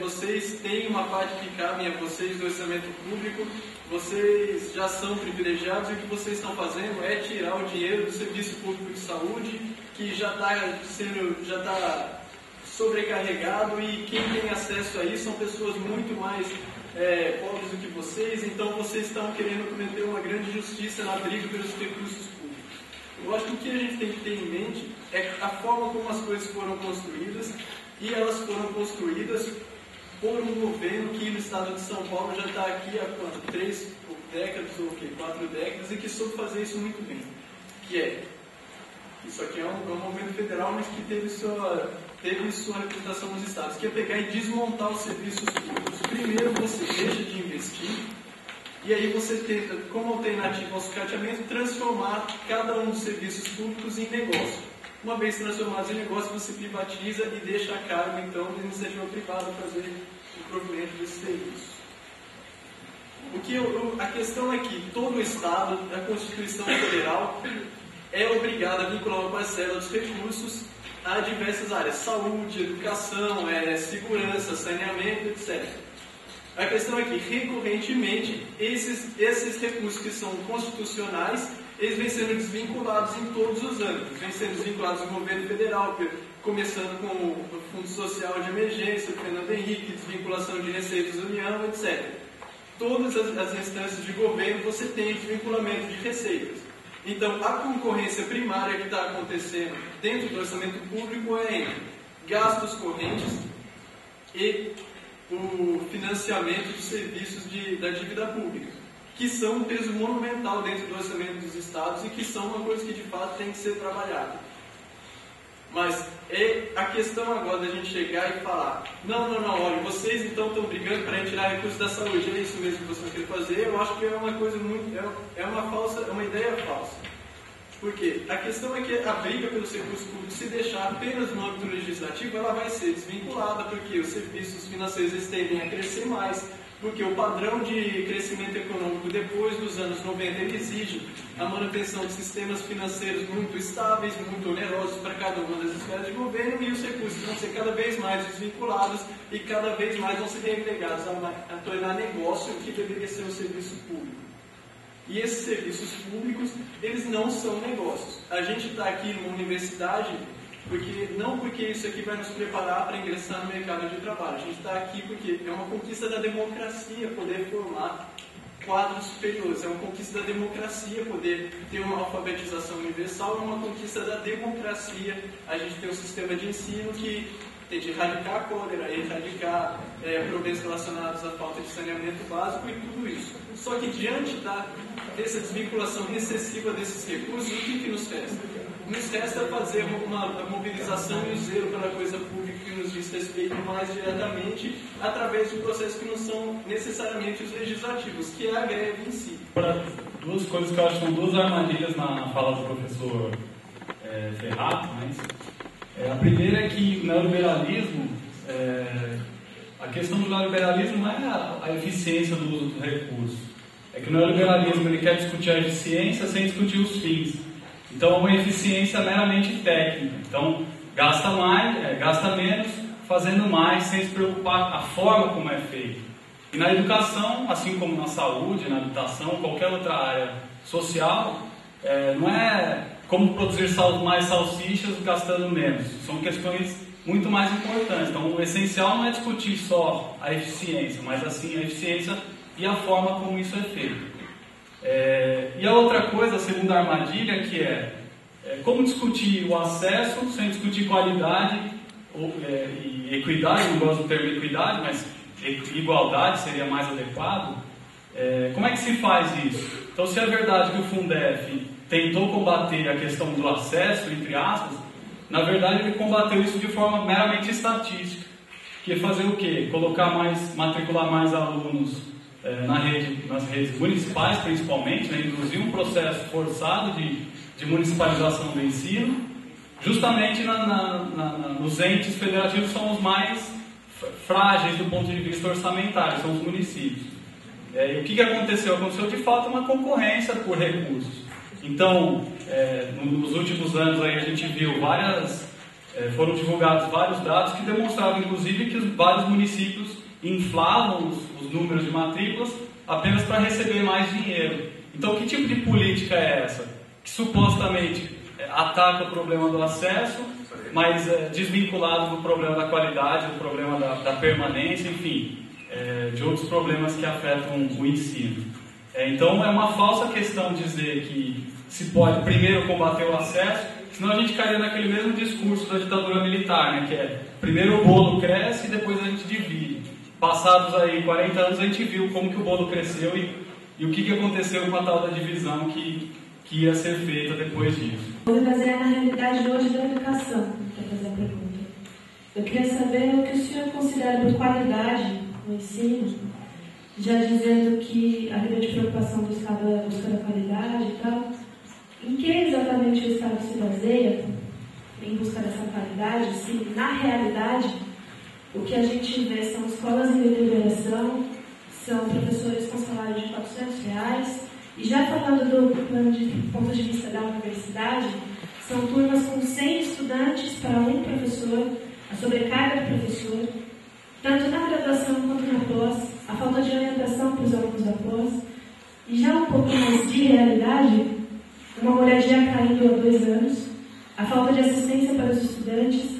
vocês têm uma parte que cabe a vocês do orçamento público, vocês já são privilegiados e o que vocês estão fazendo é tirar o dinheiro do Serviço Público de Saúde, que já está sobrecarregado, e quem tem acesso a isso são pessoas muito mais pobres do que vocês, então vocês estão querendo cometer uma grande injustiça na briga pelos recursos públicos. Eu acho que o que a gente tem que ter em mente é a forma como as coisas foram construídas, e elas foram construídas por um governo que no estado de São Paulo já está aqui há 3 décadas ou 4 décadas, e que soube fazer isso muito bem. Isso aqui é um movimento federal, mas que teve sua representação nos estados, que é pegar e desmontar os serviços públicos. Primeiro você deixa de investir, e aí você tenta, como alternativa ao sucateamento, transformar cada um dos serviços públicos em negócio. Uma vez transformados em negócio, você privatiza e deixa a cargo, então, da iniciativa privada fazer o provimento desse serviço. A questão é que todo o Estado, a Constituição Federal, é obrigado a vincular uma parcela dos recursos a diversas áreas: saúde, educação, segurança, saneamento, etc. A questão é que, recorrentemente, esses recursos que são constitucionais, eles vêm sendo desvinculados em todos os âmbitos. Vêm sendo desvinculados no governo federal, começando com o Fundo Social de Emergência, Fernando Henrique, desvinculação de receitas da União, etc. Todas as instâncias de governo você tem desvinculamento de receitas. Então, a concorrência primária que está acontecendo dentro do orçamento público é entre gastos correntes e o financiamento dos serviços da dívida pública, que são um peso monumental dentro do orçamento dos estados e que são uma coisa que de fato tem que ser trabalhada. Mas a questão agora da gente chegar e falar: não, olha, vocês então estão brigando para tirar recursos da saúde, é isso mesmo que vocês querem fazer? Eu acho que é uma coisa muito, uma ideia falsa. Porque a questão é que a briga pelos recursos públicos, se deixar apenas no âmbito legislativo, ela vai ser desvinculada, porque os serviços financeiros eles tendem a crescer mais, porque o padrão de crescimento econômico depois dos anos 90 ele exige a manutenção de sistemas financeiros muito estáveis, muito onerosos para cada uma das esferas de governo, e os recursos vão ser cada vez mais desvinculados e cada vez mais vão ser regregados a tornar negócio o que deveria ser um serviço público. E esses serviços públicos, eles não são negócios. A gente está aqui numa universidade não porque isso aqui vai nos preparar para ingressar no mercado de trabalho. A gente está aqui porque é uma conquista da democracia poder formar quadros superiores. É uma conquista da democracia poder ter uma alfabetização universal. É uma conquista da democracia a gente ter um sistema de ensino que tem de erradicar a cólera, erradicar problemas relacionados à falta de saneamento básico e tudo isso. Só que diante dessa desvinculação excessiva desses recursos, o que nos resta? Nos resta fazer uma mobilização e o zelo pela coisa pública que nos diz respeito mais diretamente através de processos que não são necessariamente os legislativos, que é a greve em si. Agora, duas coisas que eu acho que são duas armadilhas na fala do professor Ferrato, a primeira é que o neoliberalismo, a questão do neoliberalismo não é a eficiência do uso dos recursos, é que o neoliberalismo ele quer discutir a eficiência sem discutir os fins. Então é uma eficiência meramente técnica. Então gasta mais, gasta menos, fazendo mais, sem se preocupar a forma como é feito. E na educação, assim como na saúde, na habitação, qualquer outra área social, não é como produzir mais salsichas gastando menos. São questões muito mais importantes. Então o essencial não é discutir só a eficiência, mas assim a eficiência e a forma como isso é feito. E a outra coisa, a segunda armadilha, que é como discutir o acesso sem discutir qualidade e equidade. Não gosto do termo equidade, mas igualdade seria mais adequado. Como é que se faz isso? Então, se é verdade que o Fundef tentou combater a questão do acesso, entre aspas, na verdade ele combateu isso de forma meramente estatística, que é fazer o quê? Matricular mais alunos nas redes municipais, principalmente, induzir um processo forçado de municipalização do ensino, justamente nos entes federativos que são os mais frágeis do ponto de vista orçamentário, são os municípios. E o que aconteceu? Aconteceu de fato uma concorrência por recursos. Então, nos últimos anos aí a gente viu várias foram divulgados vários dados que demonstravam, inclusive, que vários municípios inflavam os números de matrículas apenas para receber mais dinheiro. Então, que tipo de política é essa? Que supostamente ataca o problema do acesso, mas desvinculado do problema da qualidade, do problema da permanência, enfim, de outros problemas que afetam o ensino. Então, é uma falsa questão dizer que se pode primeiro combater o acesso, senão a gente cairia naquele mesmo discurso da ditadura militar, né, que é primeiro o bolo cresce e depois a gente divide. Passados aí 40 anos a gente viu como que o bolo cresceu e o que aconteceu com a tal da divisão que ia ser feita depois disso. Vou basear na realidade hoje da educação, para fazer a pergunta. Eu queria saber o que o senhor considera por qualidade no ensino, já dizendo que a grande preocupação do Estado é a busca da qualidade e tal. Em que exatamente o Estado se baseia em busca dessa qualidade, se na realidade o que a gente vê são escolas em deterioração, são professores com salário de R$400, e já falando do ponto de vista da universidade, são turmas com 100 estudantes para um professor, a sobrecarga do professor, tanto na graduação quanto na pós, a falta de orientação para os alunos da pós, e já um pouco mais de realidade, uma moradia caindo há 2 anos, a falta de assistência para os estudantes,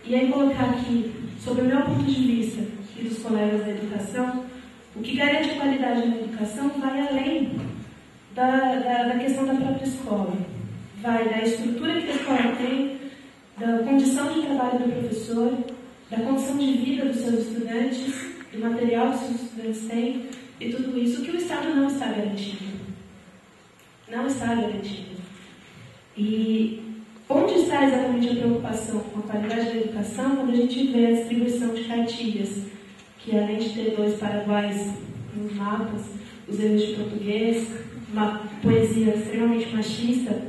e aí colocar aqui, sobre o meu ponto de vista e dos colegas da educação, o que garante a qualidade na educação vai além da questão da própria escola. Vai da estrutura que a escola tem, da condição de trabalho do professor, da condição de vida dos seus estudantes, do material que os seus estudantes têm, e tudo isso que o Estado não está garantindo. Não está garantido. E onde está exatamente a preocupação com a qualidade da educação quando a gente vê a distribuição de cartilhas, que além de ter 2 paraguaios nos mapas, os erros de português, uma poesia extremamente machista,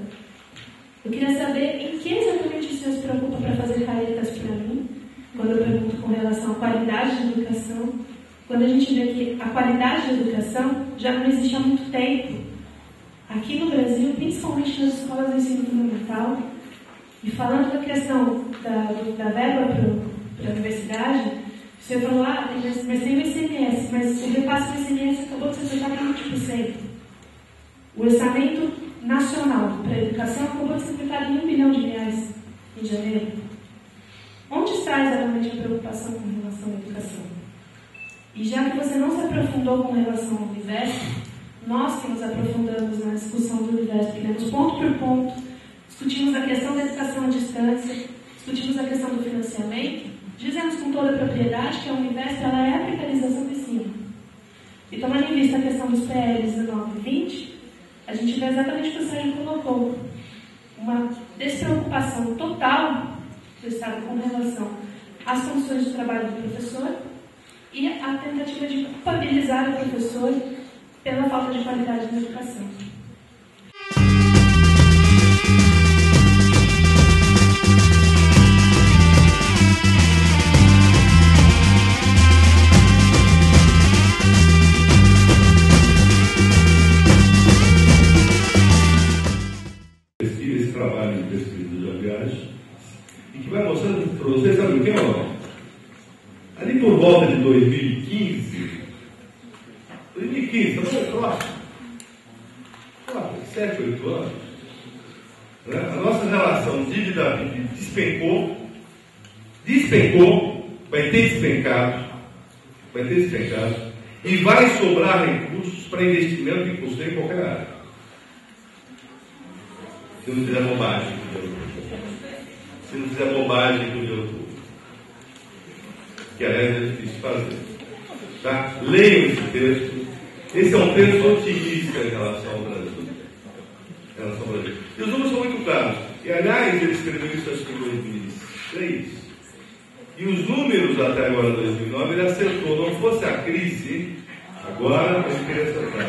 eu queria saber em que exatamente o senhor se preocupa para fazer caretas para mim, quando eu pergunto com relação à qualidade da educação, quando a gente vê que a qualidade da educação já não existe há muito tempo, aqui no Brasil, principalmente nas escolas de ensino fundamental. E falando da questão da verba para a universidade, o senhor falou, mas tem o ICMS, mas o repasse do ICMS acabou de ser cortado em 20%. O orçamento nacional para a educação acabou de ser cortado em R$1 bilhão em janeiro. Onde está exatamente a preocupação com relação à educação? E já que você não se aprofundou com relação ao universo, nós que nos aprofundamos na discussão do universo, que lemos ponto por ponto, discutimos a questão da educação à distância, discutimos a questão do financiamento, dizemos com toda a propriedade que a Univesp ela é a precarização do ensino. E tomando em vista a questão dos PLs 19 e 20, a gente vê exatamente o que o Sérgio colocou. Uma despreocupação total do Estado com relação às condições de trabalho do professor e a tentativa de culpabilizar o professor pela falta de qualidade na educação. Esse trabalho de pesquisa de viagem e que vai mostrando para vocês, sabe o que é? Ali por volta de 2015, estamos próximo, 7, 8 anos, né? A nossa relação dívida despencou, vai ter despencado, e vai sobrar recursos para investimento em custeio em qualquer área. Se não fizer bobagem com o dinheiro público. Que aliás é difícil fazer. Tá? Leiam esse texto. Esse é um texto otimista em relação ao Brasil. E os números são muito claros. E aliás, ele escreveu isso acho que em 2003. E os números até agora, 2009, ele acertou. Não fosse a crise, agora ele queria acertar.